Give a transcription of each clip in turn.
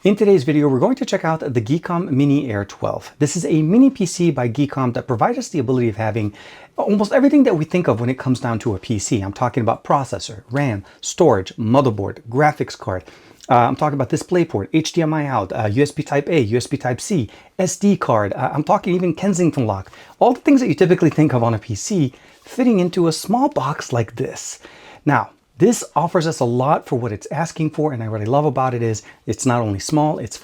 In today's video, we're going to check out the GEEKOM Mini Air 12. This is a mini PC by GEEKOM that provides us the ability of having almost everything that we think of when it comes down to a PC. I'm talking about processor, RAM, storage, motherboard, graphics card. I'm talking about DisplayPort, HDMI out, USB Type A, USB Type C, SD card. I'm talking even Kensington lock. All the things that you typically think of on a PC fitting into a small box like this. Now, this offers us a lot for what it's asking for, and what I love about it is it's not only small, it's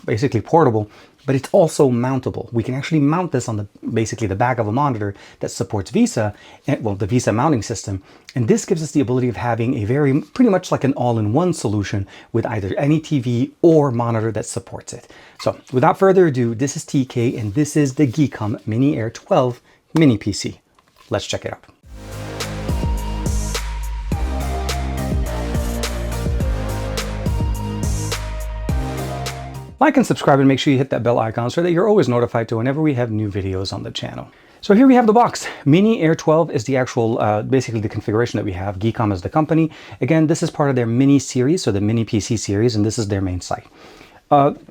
basically portable, but it's also mountable. We can actually mount this on basically the back of a monitor that supports VESA, well, the VESA mounting system, and this gives us the ability of having a pretty much like an all-in-one solution with either any TV or monitor that supports it. So without further ado, this is TK, and this is the GEEKOM Mini Air 12 Mini PC. Let's check it out. Like and subscribe and make sure you hit that bell icon so that you're always notified to whenever we have new videos on the channel. So here we have the box. Mini Air 12 is the actual, basically the configuration that we have. GEEKOM is the company. Again, this is part of their mini series, so the mini PC series, and this is their main site.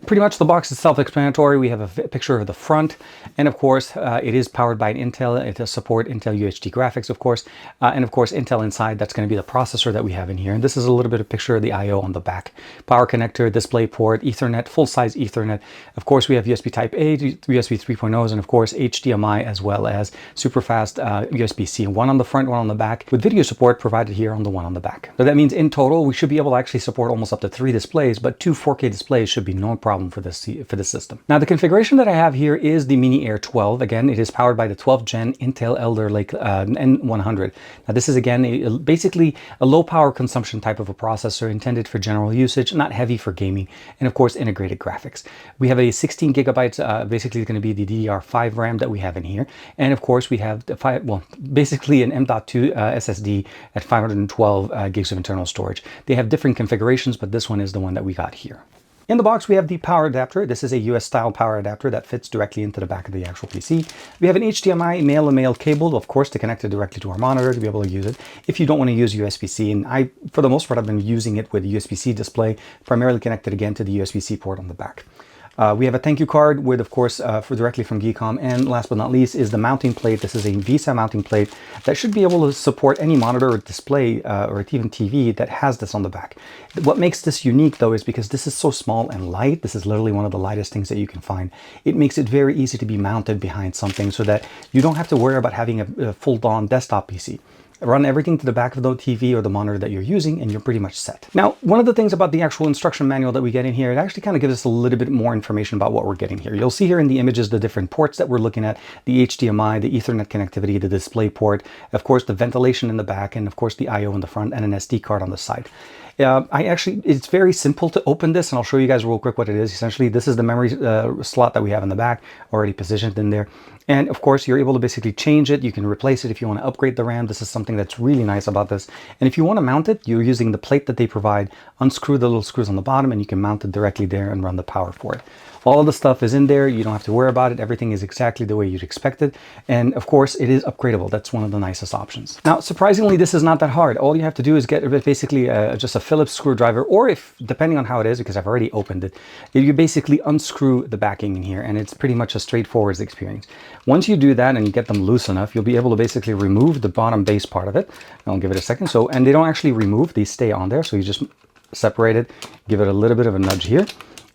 Pretty much the box is self-explanatory. We have a picture of the front, and of course it is powered by an Intel. It does support Intel UHD graphics, of course, and of course Intel inside. That's going to be the processor that we have in here, and this is a little bit of picture of the I/O on the back. Power connector, display port, Ethernet, full-size Ethernet. Of course we have USB Type A, USB 3.0s, and of course HDMI, as well as super fast USB-C. One on the front, one on the back, with video support provided here on the one on the back. So that means in total we should be able to actually support almost up to 3 displays, but 2 4K displays should be no problem for this system. Now the configuration that I have here is the Mini Air 12. Again, it is powered by the 12th gen Intel Elder Lake N100. Now this is again basically a low power consumption type of a processor intended for general usage, not heavy for gaming, and of course integrated graphics. We have a 16 gigabytes, basically going to be the DDR5 RAM that we have in here, and of course we have basically an M.2 SSD at 512 gigs of internal storage. They have different configurations, but this one is the one that we got here. In the box, we have the power adapter. This is a US style power adapter that fits directly into the back of the actual PC. We have an HDMI male-to-male cable, of course, to connect it directly to our monitor to be able to use it. If you don't want to use USB-C, and for the most part, I've been using it with USB-C display, primarily connected again to the USB-C port on the back. We have a thank you card with, of course, directly from GEEKOM, and last but not least is the mounting plate. This is a VESA mounting plate that should be able to support any monitor or display or even TV that has this on the back. What makes this unique, though, is because this is so small and light. This is literally one of the lightest things that you can find. It makes it very easy to be mounted behind something so that you don't have to worry about having a full-on desktop PC. Run everything to the back of the TV or the monitor that you're using, and you're pretty much set. Now, one of the things about the actual instruction manual that we get in here, it actually kind of gives us a little bit more information about what we're getting here. You'll see here in the images the different ports that we're looking at, the HDMI, the Ethernet connectivity, the display port, of course the ventilation in the back, and of course the I/O in the front, and an SD card on the side. It's very simple to open this, and I'll show you guys real quick what it is. Essentially, this is the memory slot that we have in the back, already positioned in there. And of course, you're able to basically change it. You can replace it if you want to upgrade the RAM. This is something that's really nice about this. And if you want to mount it, you're using the plate that they provide. Unscrew the little screws on the bottom, and you can mount it directly there and run the power for it. All of the stuff is in there. You don't have to worry about it. Everything is exactly the way you'd expect it. And of course, it is upgradable. That's one of the nicest options. Now, surprisingly, this is not that hard. All you have to do is get basically just a Phillips screwdriver, or if, depending on how it is, because I've already opened it, you basically unscrew the backing in here, and it's pretty much a straightforward experience. Once you do that and you get them loose enough, you'll be able to basically remove the bottom base part of it. I'll give it a second. And they don't actually remove, they stay on there. So you just separate it, give it a little bit of a nudge here.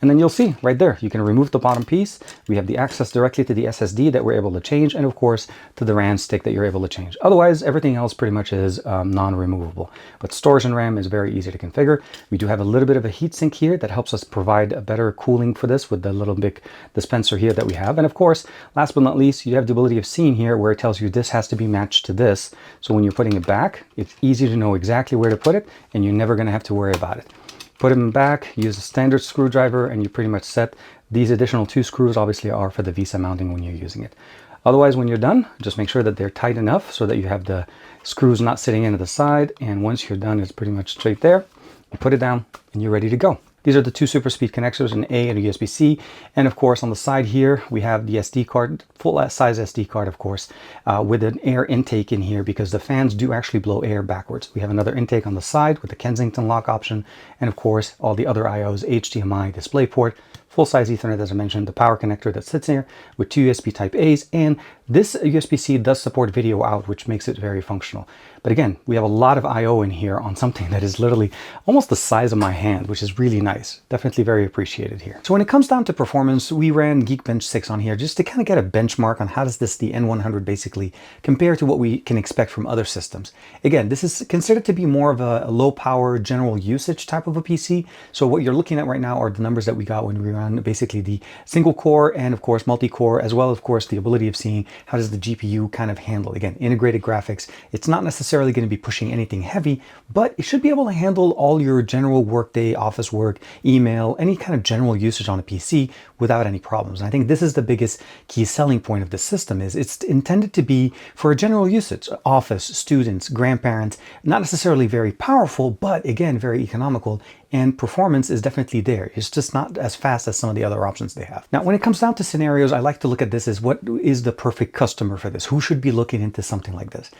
And then you'll see right there, you can remove the bottom piece. We have the access directly to the SSD that we're able to change, and of course to the RAM stick that you're able to change. Otherwise, everything else pretty much is non-removable. But storage and RAM is very easy to configure. We do have a little bit of a heatsink here that helps us provide a better cooling for this with the little big dispenser here that we have. And of course, last but not least, you have the ability of seeing here where it tells you this has to be matched to this. So when you're putting it back, it's easy to know exactly where to put it, and you're never going to have to worry about it. Put them back, use a standard screwdriver, and you're pretty much set. These additional 2 screws obviously are for the VESA mounting when you're using it. Otherwise, when you're done, just make sure that they're tight enough so that you have the screws not sitting into the side. And once you're done, it's pretty much straight there. You put it down and you're ready to go. These are the two super speed connectors, an A and a USB-C. And of course, on the side here, we have the SD card, full size SD card, of course, with an air intake in here because the fans do actually blow air backwards. We have another intake on the side with the Kensington lock option. And of course, all the other IOs, HDMI, DisplayPort, full-size Ethernet, as I mentioned, the power connector that sits here with two USB Type A's, and this USB-C does support video out, which makes it very functional. But again, we have a lot of I/O in here on something that is literally almost the size of my hand, which is really nice. Definitely very appreciated here. So when it comes down to performance, we ran Geekbench 6 on here just to kind of get a benchmark on how does this, the N100 basically, compare to what we can expect from other systems. Again, this is considered to be more of a low power general usage type of a PC. So what you're looking at right now are the numbers that we got when we ran basically the single core and of course multi-core, as well as of course the ability of seeing how does the GPU kind of handle, again, integrated graphics. It's not necessarily going to be pushing anything heavy, but it should be able to handle all your general workday, office work, email, any kind of general usage on a PC without any problems. And I think this is the biggest key selling point of the system, is it's intended to be for a general usage, office, students, grandparents, not necessarily very powerful, but again, very economical, and performance is definitely there. It's just not as fast as some of the other options they have. Now, when it comes down to scenarios, I like to look at this as what is the perfect customer for this? Who should be looking into something like this?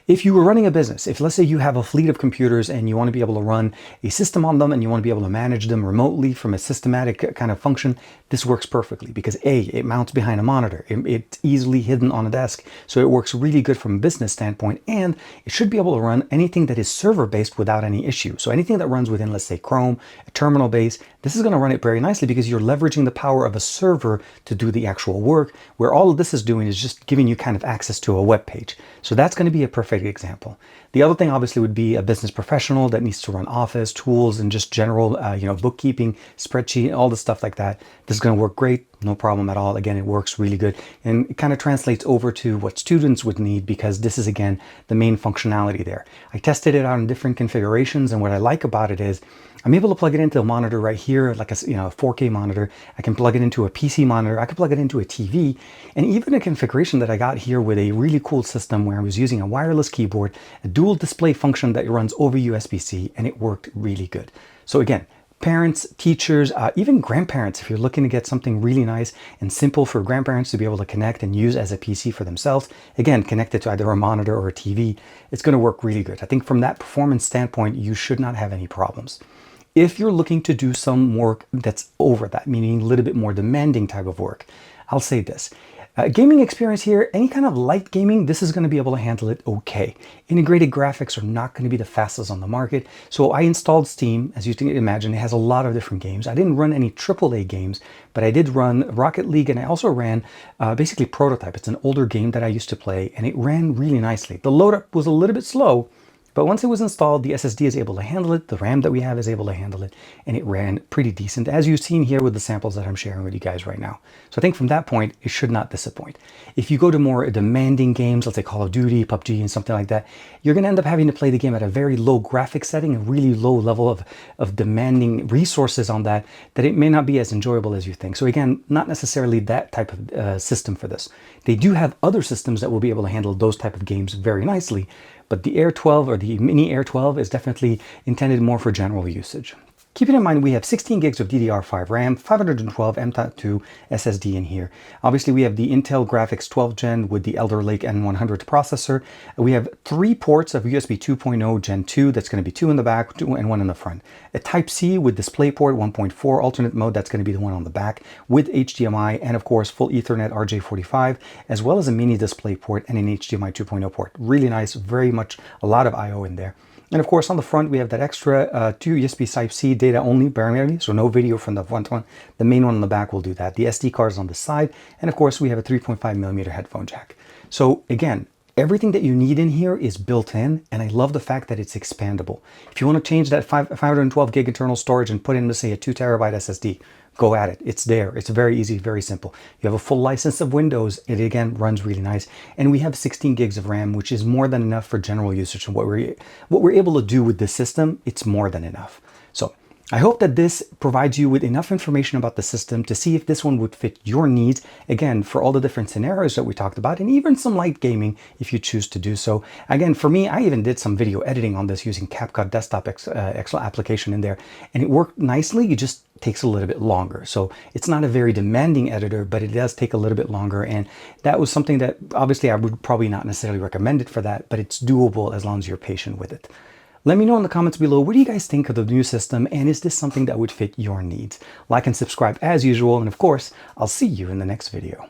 If you were running a business, if let's say you have a fleet of computers and you want to be able to run a system on them and you want to be able to manage them remotely from a systematic kind of function, this works perfectly because A, it mounts behind a monitor. It's easily hidden on a desk. So it works really good from a business standpoint, and it should be able to run anything that is server-based without any issue. So anything that runs within, let's say, Chrome, a terminal base, this is going to run it very nicely because you're leveraging the power of a server to do the actual work, where all of this is doing is just giving you kind of access to a web page. So that's going to be a perfect example. The other thing obviously would be a business professional that needs to run office tools and just general bookkeeping, spreadsheet, all the stuff like that. This is going to work great, no problem at all. Again, it works really good, and it kind of translates over to what students would need because this is again the main functionality there. I tested it out in different configurations, and what I like about it is I'm able to plug it into a monitor right here, like a 4K monitor. I can plug it into a PC monitor. I can plug it into a TV, and even a configuration that I got here with a really cool system where I was using a wireless keyboard, a dual display function that runs over USB-C, and it worked really good. So again, parents, teachers, even grandparents, if you're looking to get something really nice and simple for grandparents to be able to connect and use as a PC for themselves, again, connected to either a monitor or a TV, it's going to work really good. I think from that performance standpoint, you should not have any problems. If you're looking to do some work that's over that, meaning a little bit more demanding type of work, I'll say this. Gaming experience here, any kind of light gaming, this is going to be able to handle it okay. Integrated graphics are not going to be the fastest on the market. So I installed Steam. As you can imagine, it has a lot of different games. I didn't run any AAA games, but I did run Rocket League, and I also ran basically Prototype. It's an older game that I used to play, and it ran really nicely. The load up was a little bit slow, but once it was installed, the SSD is able to handle it, the RAM that we have is able to handle it, and it ran pretty decent, as you've seen here with the samples that I'm sharing with you guys right now. So I think from that point, it should not disappoint. If you go to more demanding games, let's say Call of Duty, PUBG, and something like that, you're going to end up having to play the game at a very low graphic setting, a really low level of demanding resources on that it may not be as enjoyable as you think. So again, not necessarily that type of system for this. They do have other systems that will be able to handle those type of games very nicely, but the Air 12 or the Mini Air 12 is definitely intended more for general usage. Keeping in mind, we have 16 gigs of DDR5 RAM, 512 M.2 SSD in here. Obviously, we have the Intel Graphics 12 Gen with the Elder Lake N100 processor. We have 3 ports of USB 2.0 Gen 2. That's going to be 2 in the back, 2 and 1 in the front. A Type-C with DisplayPort 1.4 alternate mode. That's going to be the one on the back with HDMI and, of course, full Ethernet RJ45, as well as a mini DisplayPort and an HDMI 2.0 port. Really nice, very much a lot of I/O in there. And of course, on the front, we have that extra 2 USB Type-C data only, primarily, so no video from the front one. The main one on the back will do that. The SD card is on the side. And of course, we have a 3.5mm headphone jack. So again, everything that you need in here is built in, and I love the fact that it's expandable. If you want to change that 512 gig internal storage and put in, let's say, a 2 terabyte SSD, go at it. It's there. It's very easy, very simple. You have a full license of Windows. It again runs really nice. And we have 16 gigs of RAM, which is more than enough for general usage. And what we're able to do with this system, it's more than enough. So I hope that this provides you with enough information about the system to see if this one would fit your needs, again, for all the different scenarios that we talked about, and even some light gaming if you choose to do so. Again, for me, I even did some video editing on this using CapCut Desktop Excel application in there, and it worked nicely. It just takes a little bit longer. So it's not a very demanding editor, but it does take a little bit longer, and that was something that obviously I would probably not necessarily recommend it for that, but it's doable as long as you're patient with it. Let me know in the comments below, what do you guys think of the new system, and is this something that would fit your needs? Like and subscribe as usual, and of course, I'll see you in the next video.